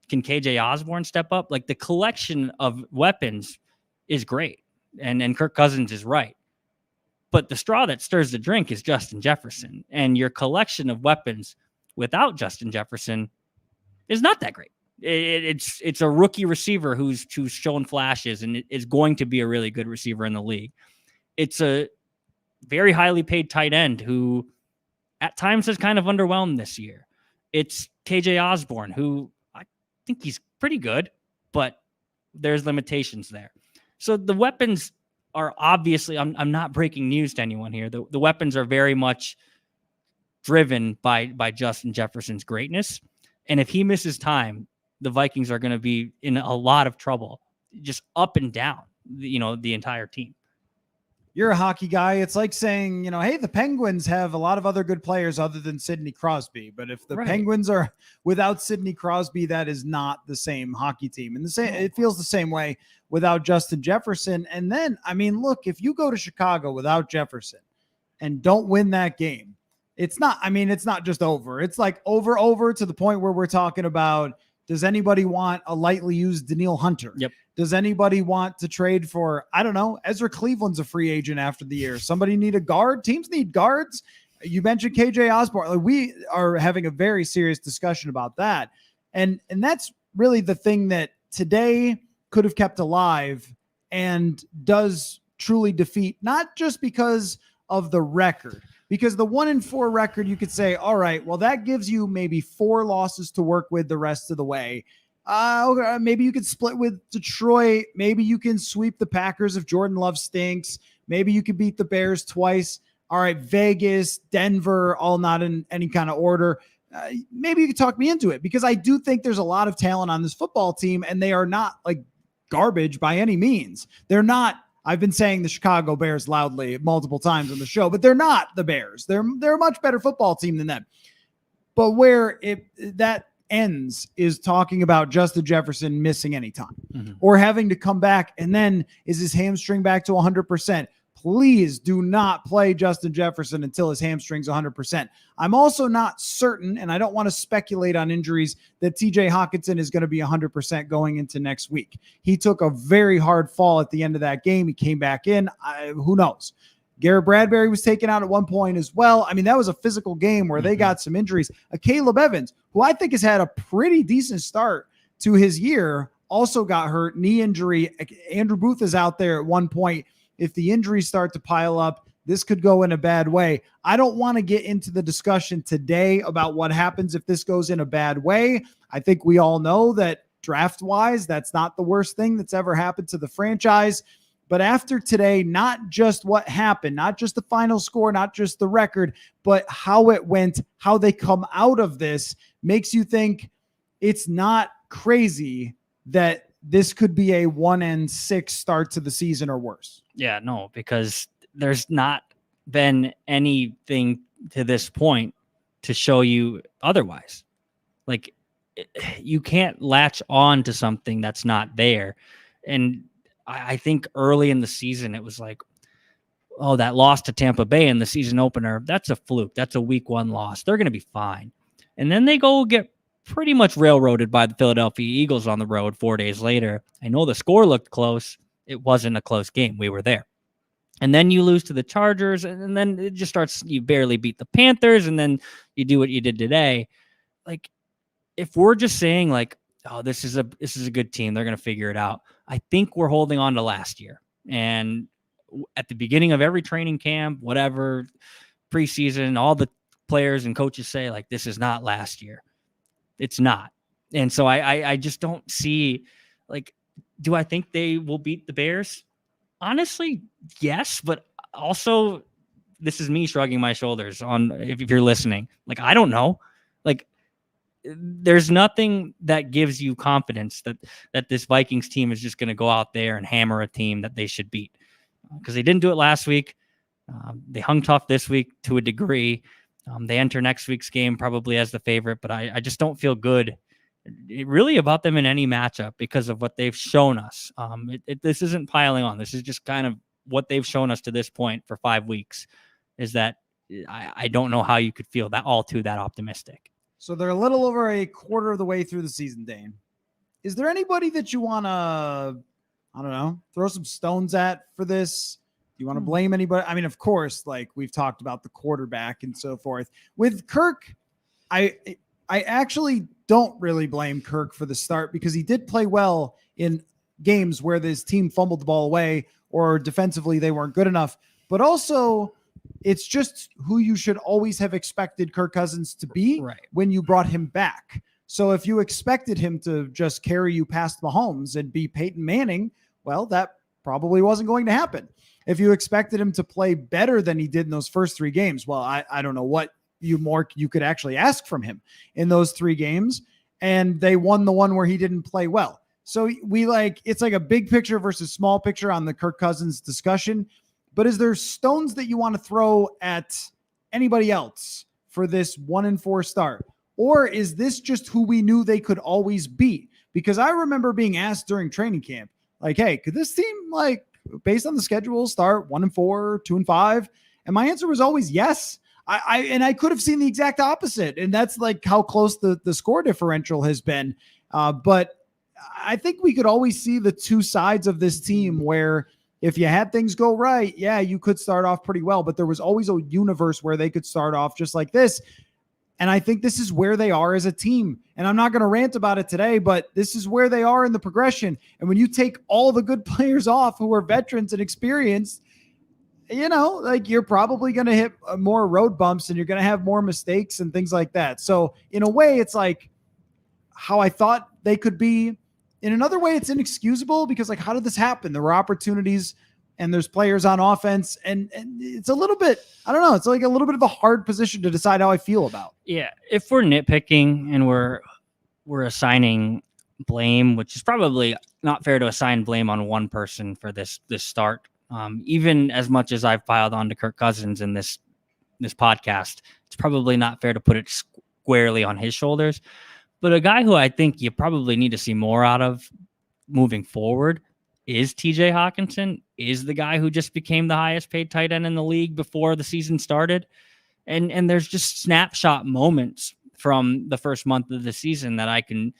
Can KJ Osborne step up? Like, the collection of weapons is great. And Kirk Cousins is right. But the straw that stirs the drink is Justin Jefferson. And your collection of weapons without Justin Jefferson is not that great. It's a rookie receiver who's shown flashes and is going to be a really good receiver in the league. It's a very highly paid tight end who at times has kind of underwhelmed this year. It's KJ Osborne, who I think he's pretty good, but there's limitations there. So the weapons are obviously, I'm not breaking news to anyone here. The weapons are very much driven by Justin Jefferson's greatness. And if he misses time, the Vikings are going to be in a lot of trouble, just up and down, the entire team.
You're a hockey guy. It's like saying, hey, the Penguins have a lot of other good players other than Sidney Crosby. But if the Penguins are without Sidney Crosby, that is not the same hockey team. And it feels the same way without Justin Jefferson. And then, look, if you go to Chicago without Jefferson and don't win that game, it's not just over. It's like over to the point where we're talking about, does anybody want a lightly used Daniil Hunter?
Yep.
Does anybody want to trade for, I don't know, Ezra Cleveland's a free agent after the year. Somebody need a guard. Teams need guards. You mentioned KJ Osborne. Like, we are having a very serious discussion about that. And that's really the thing that today could have kept alive and does truly defeat, not just because of the record, because the 1-4 record, you could say, all right, well, that gives you maybe 4 losses to work with the rest of the way. Maybe you could split with Detroit. Maybe you can sweep the Packers if Jordan Love stinks. Maybe you could beat the Bears twice. All right, Vegas, Denver, all not in any kind of order. Maybe you could talk me into it, because I do think there's a lot of talent on this football team, and they are not like garbage by any means. They're not. I've been saying the Chicago Bears loudly multiple times on the show, but they're not the Bears. They're a much better football team than them. But where that ends is talking about Justin Jefferson missing any time or having to come back, and then is his hamstring back to 100%? Please do not play Justin Jefferson until his hamstring's 100%. I'm also not certain, and I don't want to speculate on injuries, that TJ Hockenson is going to be 100% going into next week. He took a very hard fall at the end of that game. He came back in. Who knows? Garrett Bradbury was taken out at one point as well. That was a physical game where they got some injuries. Caleb Evans, who I think has had a pretty decent start to his year, also got hurt, knee injury. Andrew Booth is out there at one point. If the injuries start to pile up, this could go in a bad way. I don't want to get into the discussion today about what happens if this goes in a bad way. I think we all know that draft-wise, that's not the worst thing that's ever happened to the franchise. But after today, not just what happened, not just the final score, not just the record, but how it went, how they come out of this, makes you think it's not crazy that this could be a 1-6 start to the season or worse.
Yeah, no, because there's not been anything to this point to show you otherwise. Like, you can't latch on to something that's not there. And I think early in the season, it was like, oh, that loss to Tampa Bay in the season opener, that's a fluke. That's a week 1 loss. They're going to be fine. And then they go get pretty much railroaded by the Philadelphia Eagles on the road 4 days later. I know the score looked close. It wasn't a close game. We were there. And then you lose to the Chargers, and then it just starts, you barely beat the Panthers, and then you do what you did today. Like, if we're just saying like, oh, this is a good team, they're going to figure it out, I think we're holding on to last year. And at the beginning of every training camp, whatever, preseason, all the players and coaches say, like, this is not last year. It's not. And so I just don't see, like, do I think they will beat the Bears? Honestly, yes, but also this is me shrugging my shoulders on, if you're listening, like, I don't know. Like, there's nothing that gives you confidence that this Vikings team is just going to go out there and hammer a team that they should beat, because they didn't do it last week. They hung tough this week to a degree. They enter next week's game probably as the favorite, but I just don't feel good really about them in any matchup because of what they've shown us. This isn't piling on. This is just kind of what they've shown us to this point for 5 weeks, is that I don't know how you could feel that optimistic.
So they're a little over a quarter of the way through the season, Dane. Is there anybody that you want to, I don't know, throw some stones at for this? Do you want to blame anybody? I mean, of course, like we've talked about the quarterback and so forth. With Kirk, I actually don't really blame Kirk for the start because he did play well in games where this team fumbled the ball away or defensively they weren't good enough. But also, it's just who you should always have expected Kirk Cousins to be when you brought him back. So if you expected him to just carry you past Mahomes and be Peyton Manning, well, that probably wasn't going to happen. If you expected him to play better than he did in those first 3 games, well, I don't know what you could actually ask from him in those 3 games. And they won the one where he didn't play well. So it's like a big picture versus small picture on the Kirk Cousins discussion. But is there stones that you want to throw at anybody else for this 1-4 start? Or is this just who we knew they could always be? Because I remember being asked during training camp, like, hey, could this team, like, based on the schedule, start 1-4, 2-5? And my answer was always yes. I could have seen the exact opposite. And that's like how close the score differential has been. But I think we could always see the 2 sides of this team where if you had things go right, yeah, you could start off pretty well, but there was always a universe where they could start off just like this. And I think this is where they are as a team. And I'm not going to rant about it today, but this is where they are in the progression. And when you take all the good players off who are veterans and experienced, like you're probably going to hit more road bumps and you're going to have more mistakes and things like that. So in a way, it's like how I thought they could be. In another way, it's inexcusable because, like, how did this happen? There were opportunities and there's players on offense and it's a little bit, I don't know. It's like a little bit of a hard position to decide how I feel about.
Yeah. If we're nitpicking and we're assigning blame, which is probably not fair to assign blame on one person for this start. Even as much as I've piled on to Kirk Cousins in this podcast, it's probably not fair to put it squarely on his shoulders. But a guy who I think you probably need to see more out of moving forward is TJ Hawkinson, is the guy who just became the highest paid tight end in the league before the season started. And there's just snapshot moments from the first month of the season that I can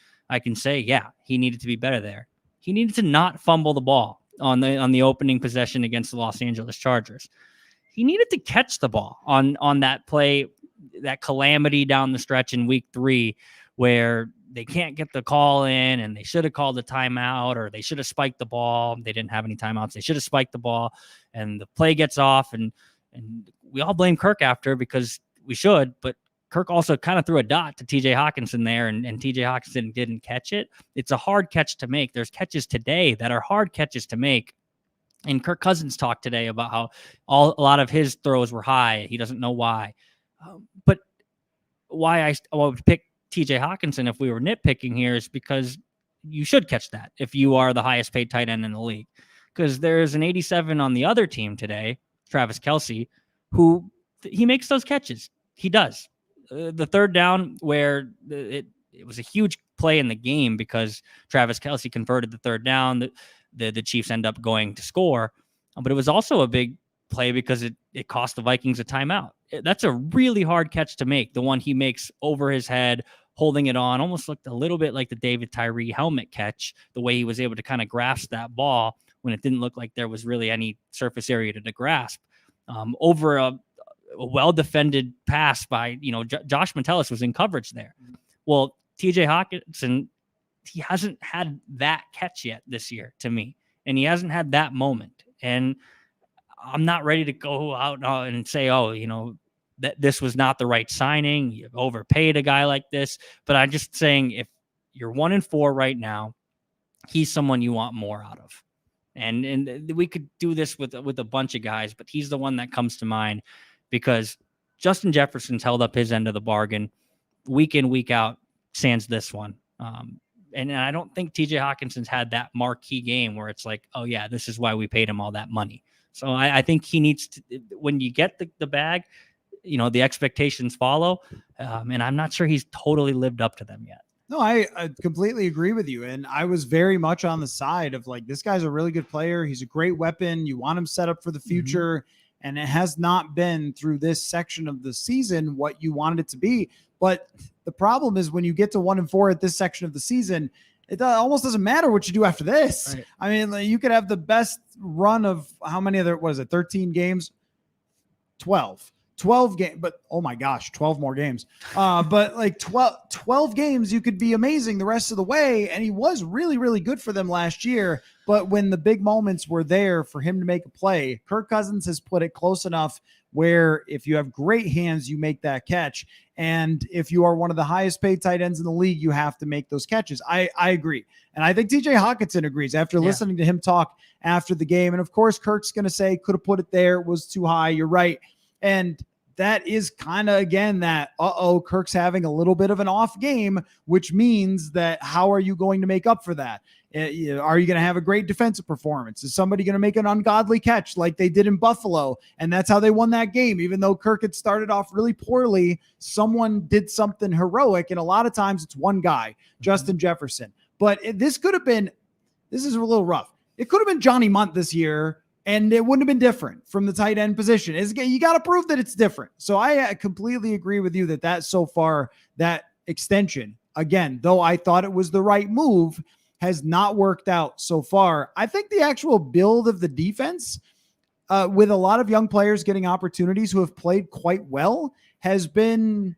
say, yeah, he needed to be better there. He needed to not fumble the ball on the opening possession against the Los Angeles Chargers. He needed to catch the ball on that play, that calamity down the stretch in week 3, where they can't get the call in and they should have called a timeout or they should have spiked the ball. They didn't have any timeouts. They should have spiked the ball and the play gets off and we all blame Kirk after because we should, but Kirk also kind of threw a dot to TJ Hawkinson there and TJ Hawkinson didn't catch it. It's a hard catch to make. There's catches today that are hard catches to make. And Kirk Cousins talked today about how a lot of his throws were high. He doesn't know why. But why I would pick TJ Hawkinson if we were nitpicking here is because you should catch that if you are the highest paid tight end in the league. Because there's an 87 on the other team today, Travis Kelce, who he makes those catches. He does. The third down where it was a huge play in the game because Travis Kelce converted the third down. The Chiefs end up going to score. But it was also a big play because it cost the Vikings a timeout. That's a really hard catch to make. The one he makes over his head, holding it on, almost looked a little bit like the David Tyree helmet catch, the way he was able to kind of grasp that ball when it didn't look like there was really any surface area to grasp. Over a well-defended pass by, Josh Metellus was in coverage there. Well, TJ Hawkinson, he hasn't had that catch yet this year to me, and he hasn't had that moment. And I'm not ready to go out and say, that this was not the right signing. You've overpaid a guy like this. But I'm just saying, if you're 1-4 right now, he's someone you want more out of. And we could do this with a bunch of guys, but he's the one that comes to mind because Justin Jefferson's held up his end of the bargain week in, week out, sans this one. And I don't think TJ Hawkinson's had that marquee game where it's like, oh yeah, this is why we paid him all that money. So I think he needs to, when you get the bag, the expectations follow. And I'm not sure he's totally lived up to them yet.
No, I completely agree with you. And I was very much on the side of like, this guy's a really good player. He's a great weapon. You want him set up for the future. And it has not been through this section of the season what you wanted it to be. But the problem is when you get to 1-4 at this section of the season, it almost doesn't matter what you do after this.
Right.
I mean, you could have the best run of how many other, 13 games? 12 games, but oh my gosh, 12 more games. But like 12 games, you could be amazing the rest of the way. And he was really, really good for them last year. But when the big moments were there for him to make a play, Kirk Cousins has put it close enough where if you have great hands, you make that catch. And if you are one of the highest paid tight ends in the league, you have to make those catches. I agree. And I think TJ Hawkinson agrees after listening to him talk after the game. And of course, Kirk's going to say, could have put it there. It was too high. You're right. And that is kind of, again, that, Kirk's having a little bit of an off game, which means that how are you going to make up for that? Are you going to have a great defensive performance? Is somebody going to make an ungodly catch like they did in Buffalo? And that's how they won that game. Even though Kirk had started off really poorly, someone did something heroic. And a lot of times it's one guy, Justin Jefferson. But this is a little rough. It could have been Johnny Munt this year, and it wouldn't have been different from the tight end position. You got to prove that it's different. So I completely agree with you that so far, that extension, again, though I thought it was the right move, has not worked out so far. I think the actual build of the defense, with a lot of young players getting opportunities who have played quite well, has been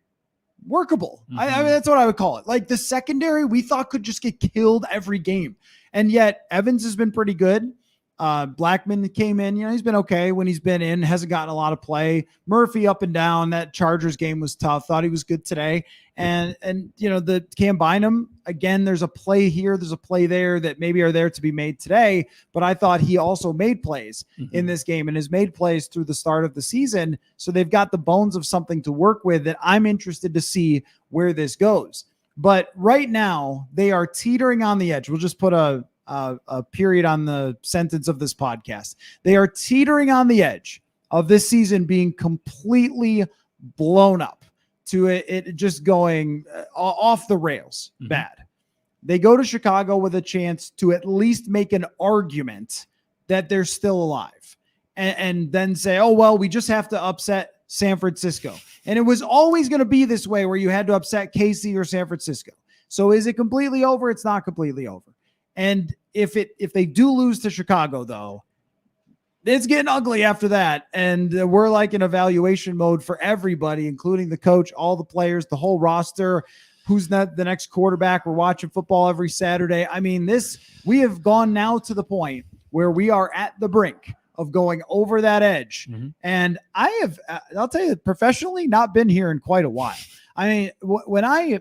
workable. I mean, that's what I would call it. Like the secondary, we thought could just get killed every game. And yet Evans has been pretty good. Blackman came in, he's been okay when he's been in, hasn't gotten a lot of play. Murphy up and down. That Chargers game was tough. Thought he was good today. And the Cam Bynum, again, there's a play here, there's a play there that maybe are there to be made today, but I thought he also made plays in this game and has made plays through the start of the season. So they've got the bones of something to work with that I'm interested to see where this goes. But right now they are teetering on the edge. We'll just put a period on the sentence of this podcast. They are teetering on the edge of this season being completely blown up to it just going off the rails bad. They go to Chicago with a chance to at least make an argument that they're still alive and then say, oh, well, we just have to upset San Francisco. And it was always going to be this way where you had to upset KC or San Francisco. So is it completely over? It's not completely over. And if they do lose to Chicago, though, it's getting ugly after that. And we're like in evaluation mode for everybody, including the coach, all the players, the whole roster. Who's not the next quarterback? We're watching football every Saturday. I mean, we have gone now to the point where we are at the brink of going over that edge. And I'll tell you, professionally, not been here in quite a while. I mean, when I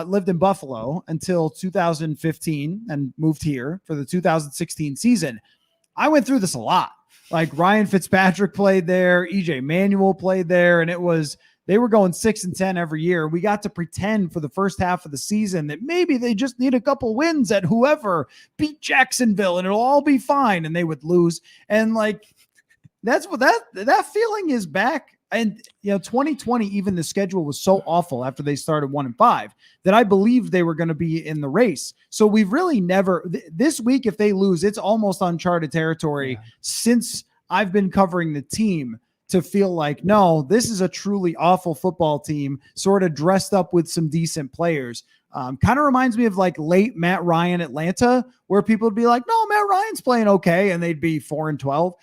lived in Buffalo until 2015 and moved here for the 2016 season, I went through this a lot. Like Ryan Fitzpatrick played there, EJ Manuel played there, and they were going 6-10 every year. We got to pretend for the first half of the season that maybe they just need a couple wins at whoever, beat Jacksonville, and it'll all be fine, and they would lose. And like that's what that feeling is back. And 2020, even the schedule was so awful after they started 1-5 that I believed they were going to be in the race. So we've really never this week, if they lose, it's almost uncharted territory since I've been covering the team to feel like, no, this is a truly awful football team, sort of dressed up with some decent players. Kind of reminds me of like late Matt Ryan Atlanta, where people would be like, no, Matt Ryan's playing okay, and they'd be 4-12.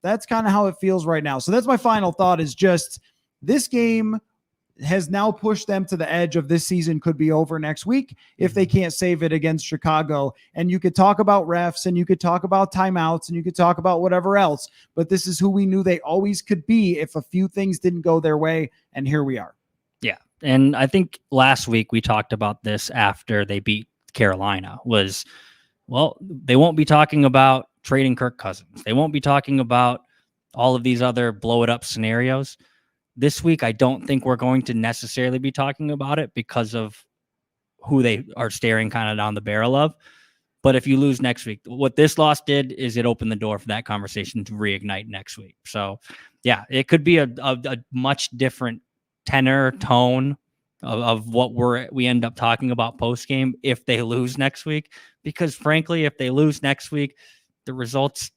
That's kind of how it feels right now. So that's my final thought, is just this game has now pushed them to the edge of this season could be over next week if they can't save it against Chicago. And you could talk about refs and you could talk about timeouts and you could talk about whatever else, but this is who we knew they always could be if a few things didn't go their way. And here we are.
Yeah. And I think last week we talked about this after they beat Carolina was, well, they won't be talking about trading Kirk Cousins. They won't be talking about all of these other blow it up scenarios. This week, I don't think we're going to necessarily be talking about it because of who they are staring kind of down the barrel of. But if you lose next week, what this loss did is it opened the door for that conversation to reignite next week. So yeah, it could be a much different tenor, tone of what we end up talking about post game if they lose next week. Because frankly, if they lose next week, the results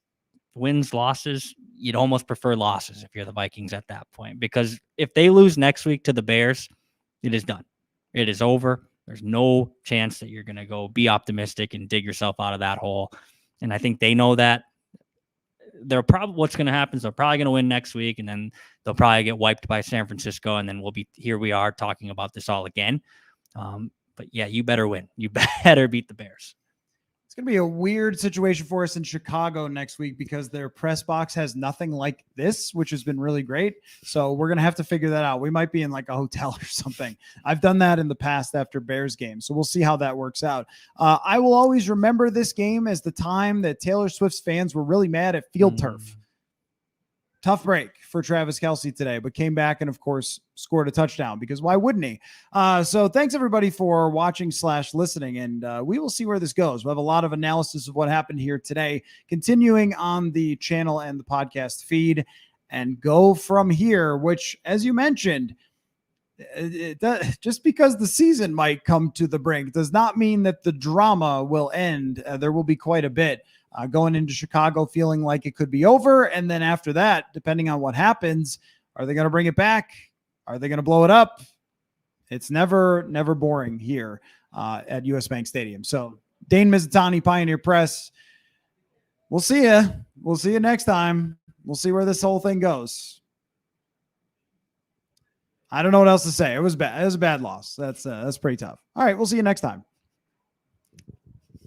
wins, losses, you'd almost prefer losses if you're the Vikings at that point, because if they lose next week to the Bears, it is done. It is over. There's no chance that you're going to go be optimistic and dig yourself out of that hole. And I think they know that. They're probably, what's going to happen is they're probably going to win next week, and then they'll probably get wiped by San Francisco, and then here we are talking about this all again. But yeah, you better win. You better beat the Bears.
It's going to be a weird situation for us in Chicago next week because their press box has nothing like this, which has been really great. So we're going to have to figure that out. We might be in like a hotel or something. I've done that in the past after Bears games. So we'll see how that works out. I will always remember this game as the time that Taylor Swift's fans were really mad at field turf. Tough break for Travis Kelce today, but came back and, of course, scored a touchdown because why wouldn't he? So thanks, everybody, for watching / listening, and we will see where this goes. We'll have a lot of analysis of what happened here today, continuing on the channel and the podcast feed, and go from here, which, as you mentioned, just because the season might come to the brink does not mean that the drama will end. There will be quite a bit. Going into Chicago feeling like it could be over. And then after that, depending on what happens, are they going to bring it back? Are they going to blow it up? It's never boring here at US Bank Stadium. So Dane Mizutani, Pioneer Press. We'll see you. We'll see you next time. We'll see where this whole thing goes. I don't know what else to say. It was bad. It was a bad loss. That's pretty tough. All right. We'll see you next time.